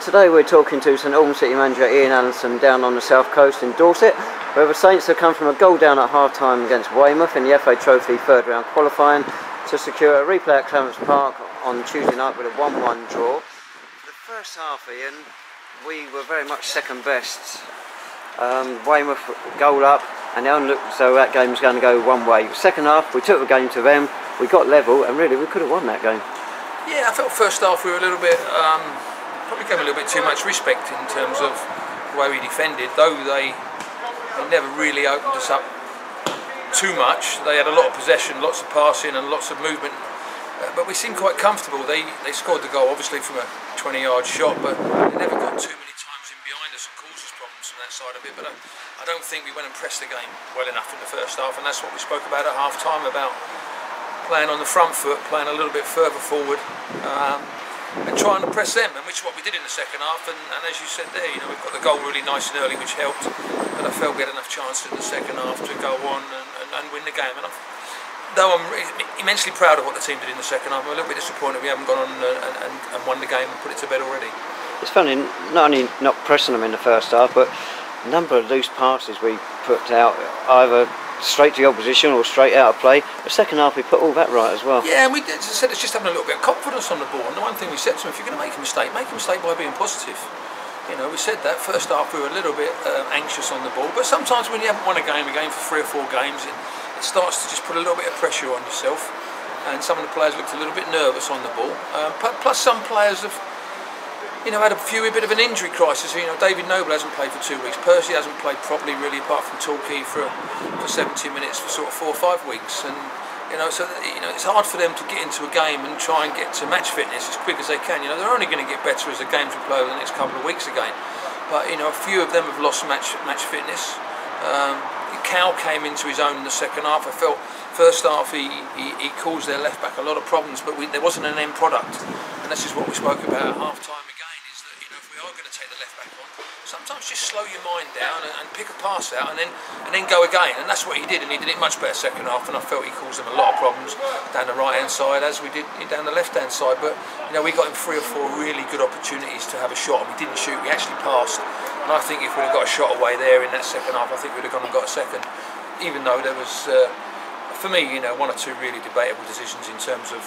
Today we're talking to St Albans City manager Ian Allinson down on the south coast in Dorset, where the Saints have come from a goal down at half-time against Weymouth in the FA Trophy third round qualifying to secure a replay at Clarence Park on Tuesday night with a 1-1 draw. The first half, Ian, we were very much second best. Weymouth goal up and it looked as though that game was going to go one way. Second half we took the game to them, we got level and really we could have won that game. Yeah, I felt first half we were a little bit, probably gave a little bit too much respect in terms of the way we defended, though they never really opened us up too much. They had a lot of possession, lots of passing and lots of movement, but we seemed quite comfortable. They scored the goal obviously from a 20-yard shot, but they never got too many times in behind us and caused us problems from that side of it. But I don't think we went and pressed the game well enough in the first half, and that's what we spoke about at half time, about playing on the front foot, playing a little bit further forward, and trying to press them, and which is what we did in the second half. And as you said there, you know, we've got the goal really nice and early, which helped, but I felt we had enough chances in the second half to go on and win the game. And though I'm immensely proud of what the team did in the second half, I'm a little bit disappointed we haven't gone on and won the game and put it to bed already. It's funny, not only not pressing them in the first half, but a number of loose passes we put out, either straight to the opposition or straight out of play. The second half we put all that right as well. Yeah, and we did, as I said, it's just having a little bit of confidence on the ball. And the one thing we said to them, if you're going to make a mistake by being positive. You know, we said that first half we were a little bit anxious on the ball, but sometimes when you haven't won a game for 3 or 4 games, it starts to just put a little bit of pressure on yourself. And some of the players looked a little bit nervous on the ball. Plus some players have, you know, had a bit of an injury crisis. You know, David Noble hasn't played for 2 weeks. Percy hasn't played properly really, apart from Torquay for 70 minutes for sort of 4 or 5 weeks. And you know, so you know, it's hard for them to get into a game and try and get to match fitness as quick as they can. You know, they're only going to get better as the games will play over the next couple of weeks again. But you know, a few of them have lost match fitness. Cal came into his own in the second half. I felt first half he caused their left back a lot of problems, but there wasn't an end product. And this is what we spoke about at half time again, is that, you know, if we are going to take the left back on, sometimes just slow your mind down and pick a pass out and then go again. And that's what he did, and he did it much better second half, and I felt he caused them a lot of problems down the right hand side as we did down the left hand side. But you know, we got him 3 or 4 really good opportunities to have a shot, and we didn't shoot, we actually passed. And I think if we'd have got a shot away there in that second half, I think we'd have gone and got a second, even though there was for me, you know, 1 or 2 really debatable decisions in terms of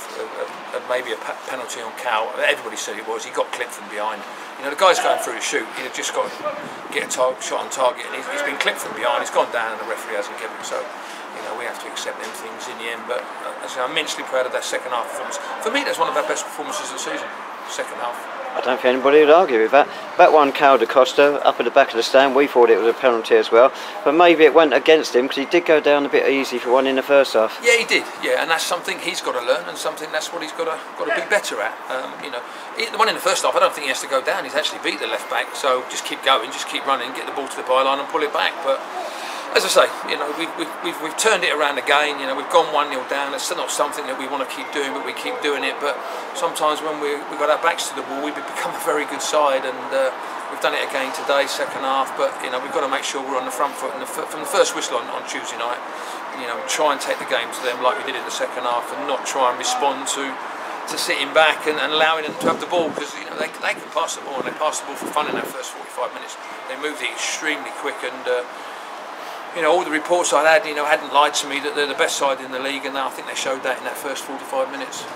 maybe a penalty on Cal. Everybody said it was. He got clipped from behind. You know, the guy's going through to shoot. He'd have just got to get a shot on target, and he's been clipped from behind. He's gone down, and the referee hasn't given him. So, you know, we have to accept them things in the end. But as I say, I'm immensely proud of that second half performance. For me, that's one of our best performances of the season. Second half. I don't think anybody would argue with that. That one, Cal da Costa, up at the back of the stand, we thought it was a penalty as well. But maybe it went against him because he did go down a bit easy for one in the first half. Yeah, he did. Yeah, and that's something he's got to learn, and something that's what he's got to be better at. You know, the one in the first half, I don't think he has to go down. He's actually beat the left back. So just keep going, just keep running, get the ball to the byline and pull it back. But as I say, you know, we've turned it around again. You know, we've gone 1-0 down. It's still not something that we want to keep doing, but we keep doing it. But sometimes when we've got our backs to the wall, we become a very good side, and we've done it again today, second half. But you know, we've got to make sure we're on the front foot, and from the first whistle on Tuesday night, you know, try and take the game to them like we did in the second half, and not try and respond to sitting back and allowing them to have the ball, because you know they can pass the ball, and they pass the ball for fun in that first 45 minutes. They moved it extremely quick, and you know, all the reports I had, you know, hadn't lied to me that they're the best side in the league, and I think they showed that in that first 45 minutes.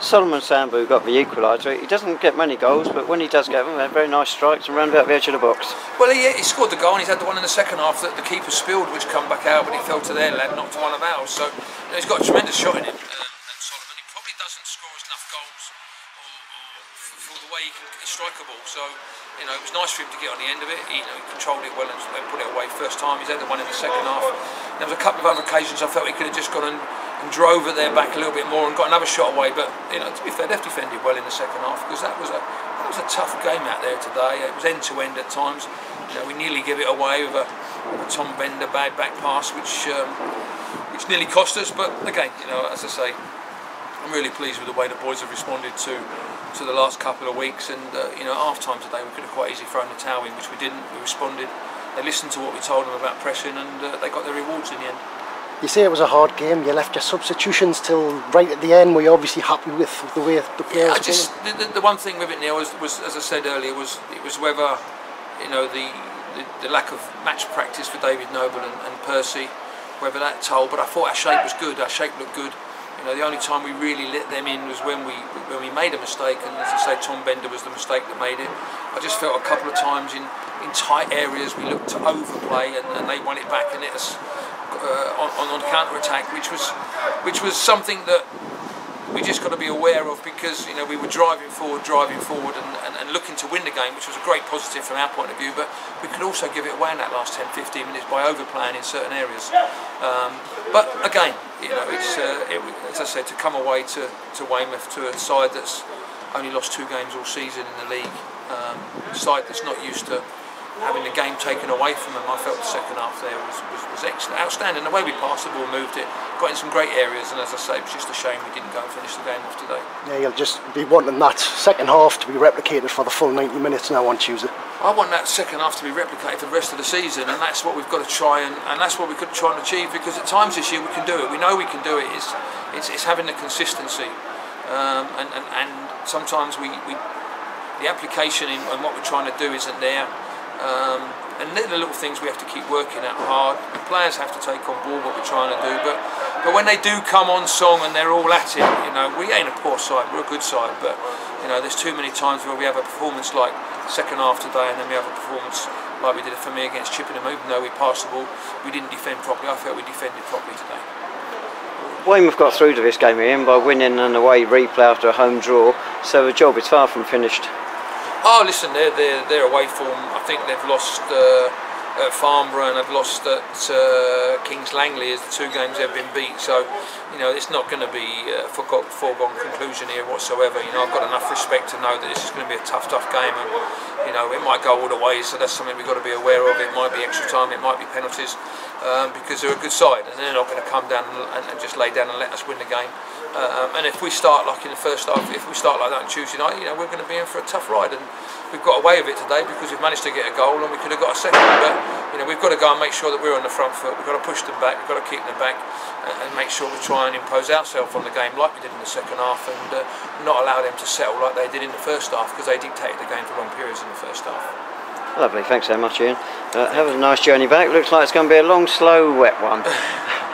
Solomon Sambu got the equaliser. He doesn't get many goals, but when he does get them, they're very nice strikes and round about the edge of the box. Well, he scored the goal, and he's had the one in the second half that the keeper spilled, which come back out, but he fell to their lad, not to one of ours. So you know, he's got a tremendous shot in him, and Solomon. He probably doesn't score enough goals for the way he strike a ball. So you know, it was nice for him to get on the end of it. He controlled it well and put it away first time. He's had the one in the second half. There was a couple of other occasions I felt he could have just gone and drove at their back a little bit more and got another shot away. But you know, to be fair, they've defended well in the second half, because that was a tough game out there today. It was end to end at times. You know, we nearly give it away with a Tom Bender bad back pass, which nearly cost us. But again, you know, as I say, I'm really pleased with the way the boys have responded to the last couple of weeks. And you know, half time today we could have quite easily thrown the towel in, which we didn't. We responded. They listened to what we told them about pressing, and they got their rewards in the end. You say it was a hard game. You left your substitutions till right at the end. Were you obviously happy with the way the players were going? The one thing with it, Neil, was as I said earlier, was whether, you know, the lack of match practice for David Noble and Percy, whether that told. But I thought our shape was good. Our shape looked good. You know, the only time we really let them in was when we made a mistake, and as I say, Tom Bender was the mistake that made it. I just felt a couple of times in tight areas we looked to overplay, and they won it back and hit us on counter attack, which was something that we just got to be aware of, because, you know, we were driving forward and looking to win the game, which was a great positive from our point of view, but we could also give it away in that last 10-15 minutes by overplaying in certain areas. But again, you know, as I said, to come away to Weymouth, to a side that's only lost 2 games all season in the league, a side that's not used to having the game taken away from them, I felt the second half there was excellent, outstanding. The way we passed the ball, moved it, got in some great areas, and as I say, it was just a shame we didn't go and finish the game off today. Yeah, you'll just be wanting that second half to be replicated for the full 90 minutes now on Tuesday. I want that second half to be replicated for the rest of the season, and that's what we've got to try and that's what we could try and achieve, because at times this year we can do it. We know we can do it. It's having the consistency, and sometimes the application in what we're trying to do isn't there. And they're the little things we have to keep working at hard. The players have to take on board what we're trying to do, but when they do come on song and they're all at it, you know, we ain't a poor side, we're a good side, but, you know, there's too many times where we have a performance like second half today, and then we have a performance like we did for me against Chippenham. Even though we passed the ball, we didn't defend properly. I felt we defended properly today. Weymouth got through to this game, Ian, by winning an away replay after a home draw, so the job is far from finished. Oh, listen, they're away form. I think they've lost at Farnborough and they've lost at Kings Langley as the 2 games they've been beat. So, you know, it's not going to be a foregone conclusion here whatsoever. You know, I've got enough respect to know that this is going to be a tough game, and, you know, it might go all the ways. So that's something we've got to be aware of. It might be extra time, it might be penalties, because they're a good side, and they're not going to come down and just lay down and let us win the game. And if we start like in the first half, if we start like that on Tuesday night, you know, we're going to be in for a tough ride. And we've got away with it today because we've managed to get a goal, and we could have got a second. But, you know, we've got to go and make sure that we're on the front foot. We've got to push them back. We've got to keep them back, and make sure we try and impose ourselves on the game like we did in the second half, and not allow them to settle like they did in the first half, because they dictated the game for long periods in the first half. Lovely, thanks so much, Ian. Have a nice journey back. Looks like it's going to be a long, slow, wet one.